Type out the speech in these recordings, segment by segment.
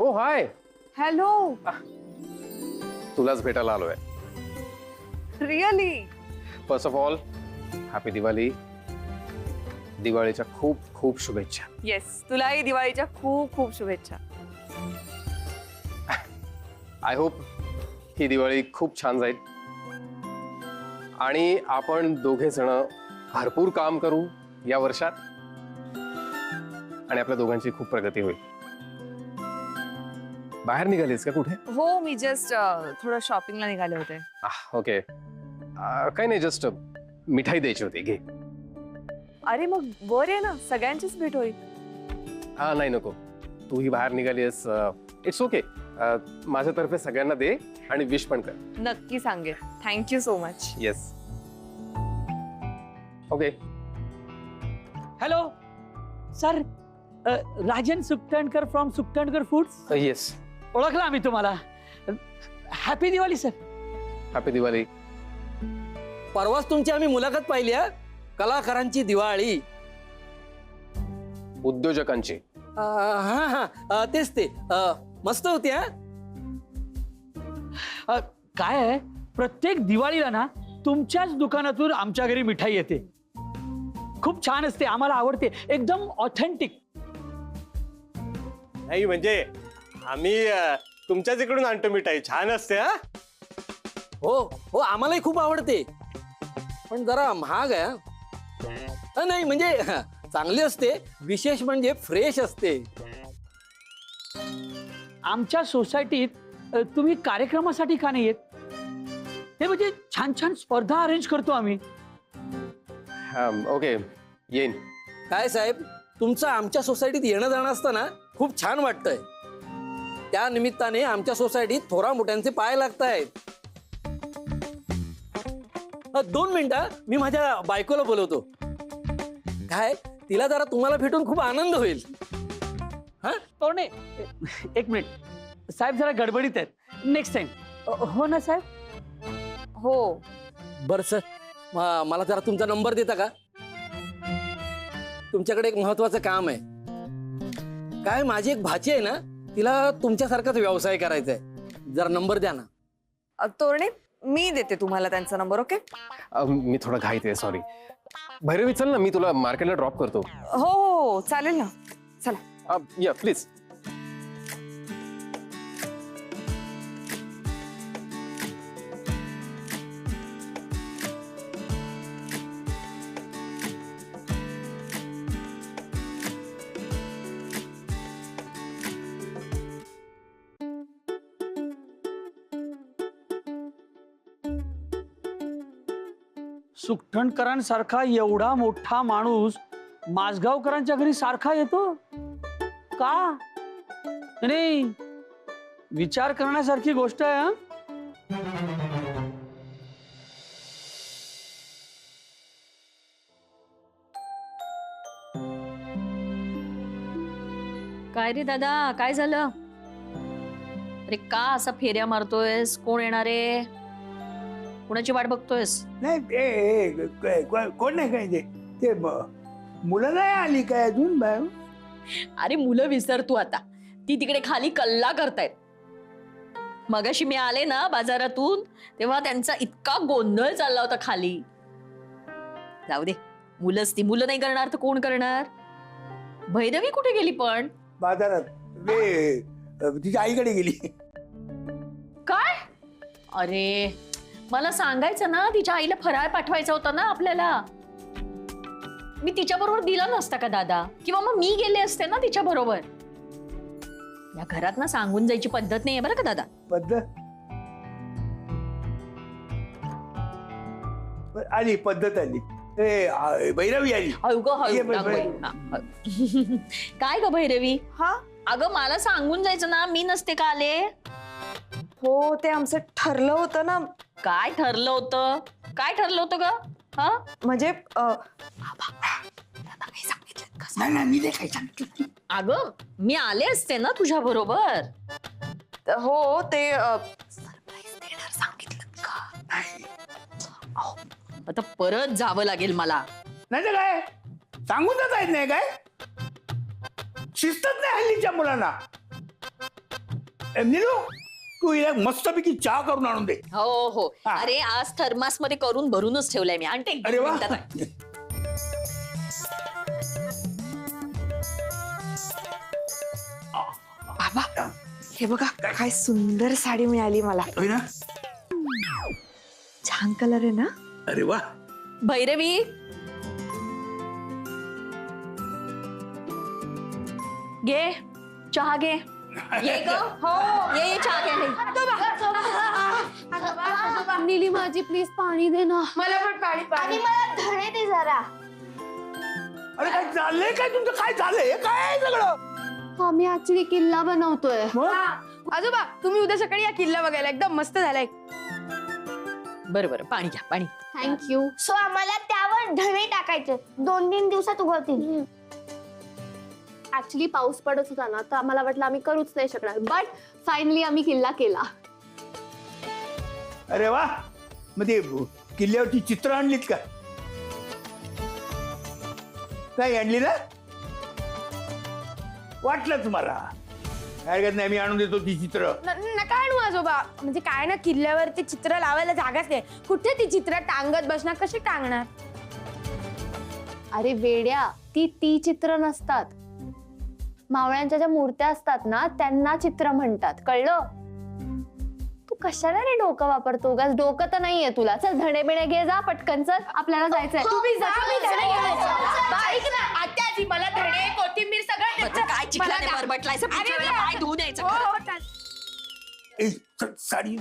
ओ हाय. Hello. तुलाच भेटायला आलोय. Really? First of all happy Diwali. दिवाळीच्या खूप खूप शुभेच्छा. येस, तुलाही दिवाळीच्या खूप खूप शुभेच्छा. आय होप ही दिवाळी खूप छान जाईल आणि आपण दोघे जण भरपूर काम करू या वर्षात आणि आपल्या दोघांची खूप प्रगती होईल. बाहेर निघालीस का कुठे? हो, मी जस्ट थोडं शॉपिंगला निघाले होते. ओके. काही नाही, जस्ट मिठाई द्यायची होती, घे. अरे मग वर आहे ना, सगळ्यांचीच भेट होईल. हा नाही नको, तूही बाहेर निघालीस. It's okay. माझ्यातर्फे सगळ्यांना दे आणि विश पण कर. नक्की सांगेल. Thank you so much. Yes. Okay. Hello sir, Rajan Suktankar from Suktankar foods. Yes. ओळखला आम्ही तुम्हाला. Happy Diwali sir. Happy Diwali. परवाच तुमची आम्ही मुलाखत पाहिली आहे. कलाकारांची दिवाळी. उद्योजकांची. हा हा तेच ते. मस्त होती. हा काय आहे, प्रत्येक दिवाळीला ना तुमच्याच दुकानातून आमच्या घरी मिठाई येते. खूप छान असते, आम्हाला आवडते, एकदम ऑथेंटिक. नाही म्हणजे आम्ही तुमच्याच इकडून आणतो मिठाई. छान असते. हा हो हो, आम्हालाही खूप आवडते, पण जरा महाग आहे. नाही म्हणजे चांगली असते, विशेष म्हणजे फ्रेश असते. आमच्या सोसायटीत तुम्ही कार्यक्रमासाठी का नाही येत? हे म्हणजे छान छान स्पर्धा अरेंज करतो आम्ही. ओके, येईन. काय साहेब, तुमचं आमच्या सोसायटीत येणं जाणं असताना खूप छान वाटतंय. त्या निमित्ताने आमच्या सोसायटीत थोरा मोठ्यांचे पाय लागत आहेत. 2 मिनिटं, मी माझ्या बायकोला बोलवतो. काय, तिला जरा तुम्हाला भेटून खूप आनंद होईल. हा तोरणे, एक मिनिट साहेब, जरा गडबडीत आहेत. Next time. हो ना साहेब? हो. बरं सर, मला जरा तुमचा नंबर देता का? तुमच्याकडे एक महत्वाचं काम आहे. काय, माझी एक भाची आहे ना, तिला तुमच्यासारखाच व्यवसाय करायचा आहे. जरा नंबर द्या ना. तोरणे, मी देते तुम्हाला त्यांचा नंबर. ओके? मी थोडा घाईत आहे, सॉरी. भैरवी चल ना, मी तुला मार्केटला ड्रॉप करतो. हो हो, चालेल ना. चला. या प्लीज. सुकटणकरांसारखा एवढा मोठा माणूस माझगावकरांच्या घरी सारखा येतो का? नाही, विचार करण्यासारखी गोष्ट आहे. काय रे दादा, काय झालं? अरे का असा फेऱ्या मारतोयस? कोण येणार आहे? कोणाची वाट बघतोयस? नाही, कोण नाही काय ते मुलं नाही आली काय अजून? अरे मुलं विसर तू आता. ती तिकडे खाली कल्ला करतायत. मगाशी मी आले ना बाजारातून, तेव्हा त्यांचा इतका गोंधळ चालला होता खाली. जाऊ दे, मुलंच ती. मुलं नाही करणार तर कोण करणार? भैरवी कुठे गेली पण? बाजारात तिच्या आईकडे गेली. काय? अरे मला सांगायचं ना, तिच्या आईला फराळ पाठवायचा होता ना आपल्याला. मी तिच्या बरोबर दिला नसता का दादा? किंवा मग मी गेले असते ना तिच्या बरोबर. या घरात ना सांगून जायची पद्धत नाहीये बरं का दादा. आली पद्धत आली. भैरवी आली. काय ग भैरवी? हा? अगं मला सांगून जायचं ना, मी नसते का आले? हो, ते आमचं ठरलं होतं ना. काय ठरलं होतं? काय ठरलं होतं ग? हा म्हणजे नाही, मी काय सांगितलं. अगं मी आले असते ना तुझ्या बरोबर. हो, ते सरप्राईज देणार सांगितलं का? आता परत जावं लागेल मला. नाही तर काय, सांगून जात आहेत नाही काय? शिस्तच नाही हल्लीच्या मुलांना. नीलू तू हिला मस्तपैकी चहा करून आणून दे. हो हो हा. अरे आज थर्मास मध्ये करून भरूनच ठेवलंय मी आणते एक अरे दोन वा मिनिटात. बाबा हे बघा काय सुंदर साडी मिळाली मला. होय ना. छान कलर आहे ना. अरे वा. भैरवी घे चहा घे ये ग हो ये चहा घे नीली माझी प्लीज पाणी दे ना. मला पण पाणी आणि मला धणे दे जरा. अरे काय चाललंय काय तुमचं काय झालंय काय आहे सगळं. आम्ही ऍक्च्युली किल्ला बनवतोय. आजोबा तुम्ही उद्या सकाळी या किल्ला बघायला एकदम मस्त झालाय. बरं बरं पाणी घ्या पाणी. थँक्यू. सो आम्हाला त्यावर धणे टाकायचे 2-3 दिवसात उगवतील. ऍक्च्युली पाऊस पडत होता ना तर आम्हाला वाटलं आम्ही करूच नाही शकणार बट फायनली आम्ही किल्ला केला. अरे वा. मग ते किल्ल्यावरची चित्र आणलीत का. काय आणली ना. वाटलं तुम्हाला हरकत नाही मी आणून देतो ती चित्र. नका आणू आजोबा. म्हणजे काय ना किल्ल्यावर ते चित्र लावायला जागाच नाही. कुठे ती चित्र टांगत बसणार. कशी टांगणार. अरे वेड्या ती चित्र नसतात. मावळ्यांच्या ज्या मूर्त्या असतात ना त्यांना चित्र म्हणतात कळलं. तू कशाला रे डोकं वापरतो उगाच. डोकं तर नाहीये तुला. चल धणे बिणे घे जा पटकन चल आपल्याला जायचंय. तुम्ही जा मी धणे घेऊन येते. ऐक ना आत्याजी मला धणे कोथिंबीर सगळं बरं, द्यायचं. काय चिखलाने मला द्या. बरबटलायचं अरे पुढच्या वेळेला द्या. पाय धुवून यायचं हो, खरं. हो, चालेल. ए, साडी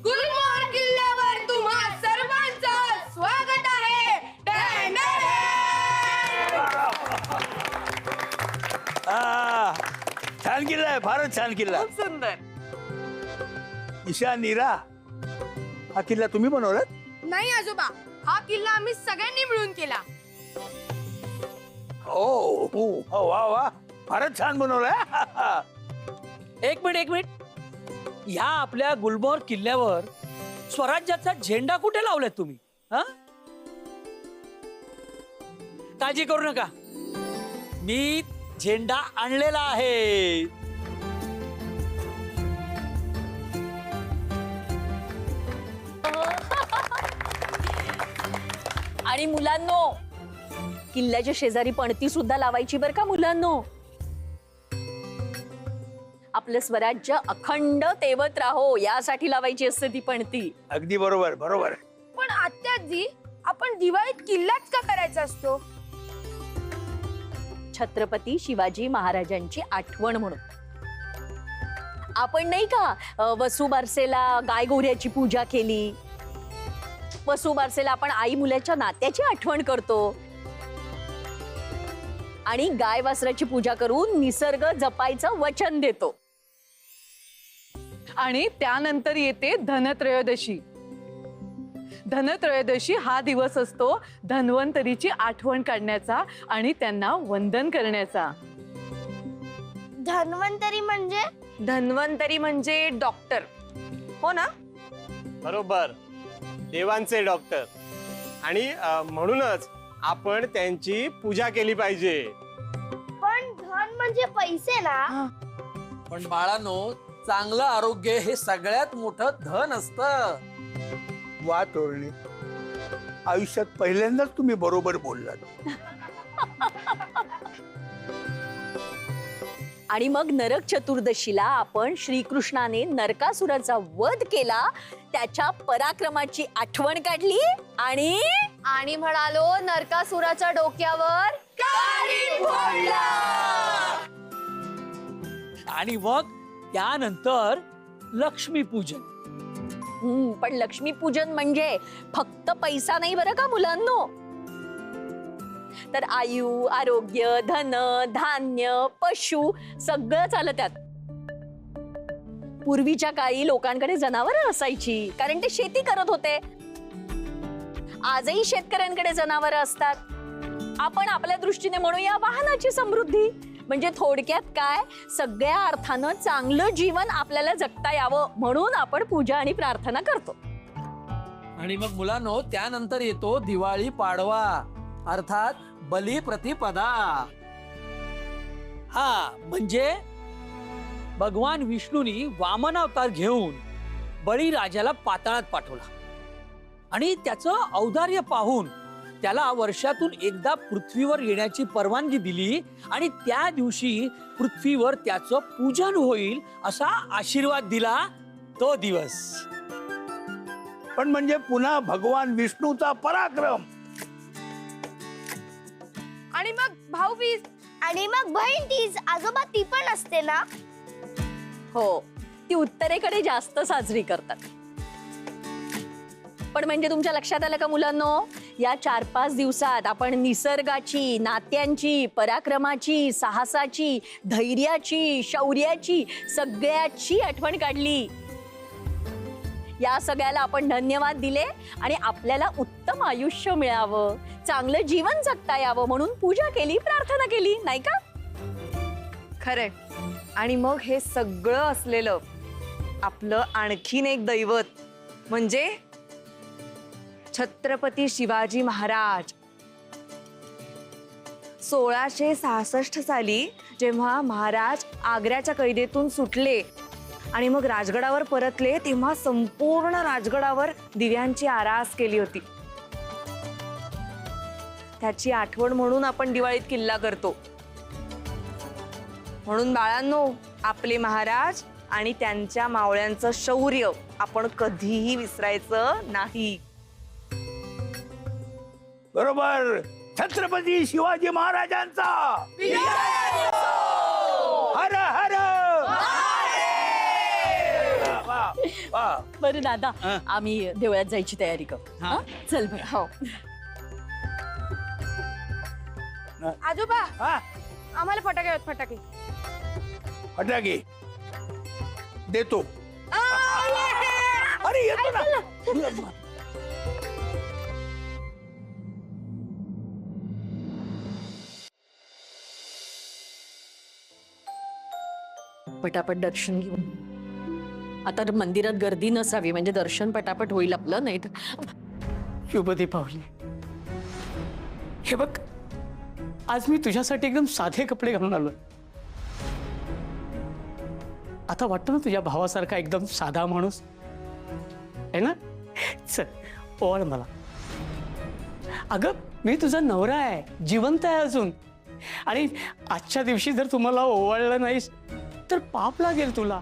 गुलमोहर किल्ल्यावर तुम्हा सर्वांचं स्वागत आहे. डॅन, छान किल्ला आहे फारच छान किल्ला. खूप सुंदर. ईशा नीरा हा किल्ला तुम्ही बनवलात. नाही आजोबा हा किल्ला आम्ही सगळ्यांनी मिळून केला. हो हो हो वा वा फारच छान बनवलाय. एक मिनिट ह्या आपल्या गुलमोहर किल्ल्यावर स्वराज्याचा झेंडा कुठे लावलाय तुम्ही. हा काळजी करू नका मी झेंडा आणलेला आहे. आणि मुलांनो किल्ल्याच्या शेजारी पणती सुद्धा लावायची बरं का मुलांनो. आपलं स्वराज्य अखंड तेवत राहो यासाठी लावायची असते ती पणती. अगदी बरोबर बरोबर. पण आत्याजी आपण दिवाळीत किल्लाच का करायचा असतो. छत्रपती शिवाजी महाराजांची आठवण म्हणून. आपण नाही का वसू बारसेला गाय गोऱ्याची पूजा केली. वसू बारसेला आपण आई मुलाच्या नात्याची आठवण करतो आणि गाय वासराची पूजा करून निसर्ग जपायचं वचन देतो. आणि त्यानंतर येते धनत्रयोदशी. धनत्रयोदशी हा दिवस असतो धन्वंतरीची आठवण काढण्याचा आणि त्यांना वंदन करण्याचा. धन्वंतरी म्हणजे डॉक्टर हो ना. बरोबर देवांचे डॉक्टर. आणि म्हणूनच आपण त्यांची पूजा केली पाहिजे. पण धन म्हणजे पैसे ना. पण बाळांनो चांगलं आरोग्य हे सगळ्यात मोठं धन असतं. वा तोरणे आयुष्यात पहिल्यांदाच तुम्ही बरोबर बोललात. आणि मग नरक चतुर्दशीला आपण श्रीकृष्णाने नरकासुराचा वध केला त्याच्या पराक्रमाची आठवण काढली आणि म्हणालो नरकासुराच्या डोक्यावर आणि मग त्यानंतर लक्ष्मीपूजन. पण लक्ष्मीपूजन म्हणजे फक्त पैसा नाही बरं का मुलांनो. तर आयु, आरोग्य, धन, धान्य, पशु सगळंच आलं त्यात. पूर्वीच्या काळी लोकांकडे जनावरं असायची कारण ते शेती करत होते. आजही शेतकऱ्यांकडे जनावरं असतात. आपण आपल्या दृष्टीने म्हणूया वाहनाची समृद्धी. म्हणजे थोडक्यात काय, सगळ्या अर्थानं चांगलं जीवन आपल्याला जगता यावं म्हणून आपण पूजा आणि प्रार्थना करतो. आणि मग मुलांनो, त्यानंतर येतो दिवाळी पाडवा, अर्थात बलिप्रतिपदा. हा म्हणजे भगवान विष्णूनी वामन अवतार घेऊन बळीराजाला पाताळात पाठवला आणि त्याचं औदार्य पाहून त्याला वर्षातून एकदा पृथ्वीवर येण्याची परवानगी दिली आणि त्या दिवशी पृथ्वीवर त्याचं पूजन होईल असा आशीर्वाद दिला. तो दिवस पण म्हणजे पुन्हा भगवान विष्णूचा पराक्रम. आणि मग भाऊबीज आणि मग बहीण तीज, आजोबा ती पण असते ना? हो, ती उत्तरेकडे जास्त साजरी करतात. पण म्हणजे तुमच्या लक्षात आलं का मुलांनो, या 4-5 दिवसात आपण निसर्गाची, नात्यांची, पराक्रमाची, साहसाची, धैर्याची, शौर्याची सगळ्याची आठवण काढली. या सगळ्याला आपण धन्यवाद दिले आणि आपल्याला उत्तम आयुष्य मिळावं, चांगलं जीवन जगता यावं म्हणून पूजा केली, प्रार्थना केली, नाही का? खरंय. आणि मग हे सगळं असलेलं आपलं आणखीन एक दैवत म्हणजे छत्रपती शिवाजी महाराज. 1666 साली जेव्हा महाराज आग्र्याच्या कैदेतून सुटले आणि मग राजगडावर परतले, तेव्हा संपूर्ण राजगडावर दिव्यांची आरास केली होती. त्याची आठवण म्हणून आपण दिवाळीत किल्ला करतो. म्हणून बाळांनो, आपले महाराज आणि त्यांच्या मावळ्यांचं शौर्य आपण कधीही विसरायचं नाही. बरोबर. छत्रपती शिवाजी महाराजांचा हर हर. वा, वा. बरं दादा, आम्ही देवळात जायची तयारी करू. हा. चल बरं. हो. आजोबा हा, आम्हाला फटाके आहेत, फटाके. फटाके देतो. अरे येतो ना. पटापट दर्शन घेऊन. आता मंदिरात गर्दी नसावी म्हणजे दर्शन पटापट होईल आपलं, नाही तर. शुभ दीपावली. हे बघ, आज मी तुझ्यासाठी एकदम साधे कपडे घालून आलोय. आता वाटतं ना तुझ्या भावासारखा एकदम साधा माणूस आहे ना? चल ओवाळ मला. अगं, मी तुझा नवरा आहे, जिवंत आहे अजून. आणि आजच्या दिवशी जर तुम्हाला ओवाळलं नाहीस तर पाप लागेल तुला.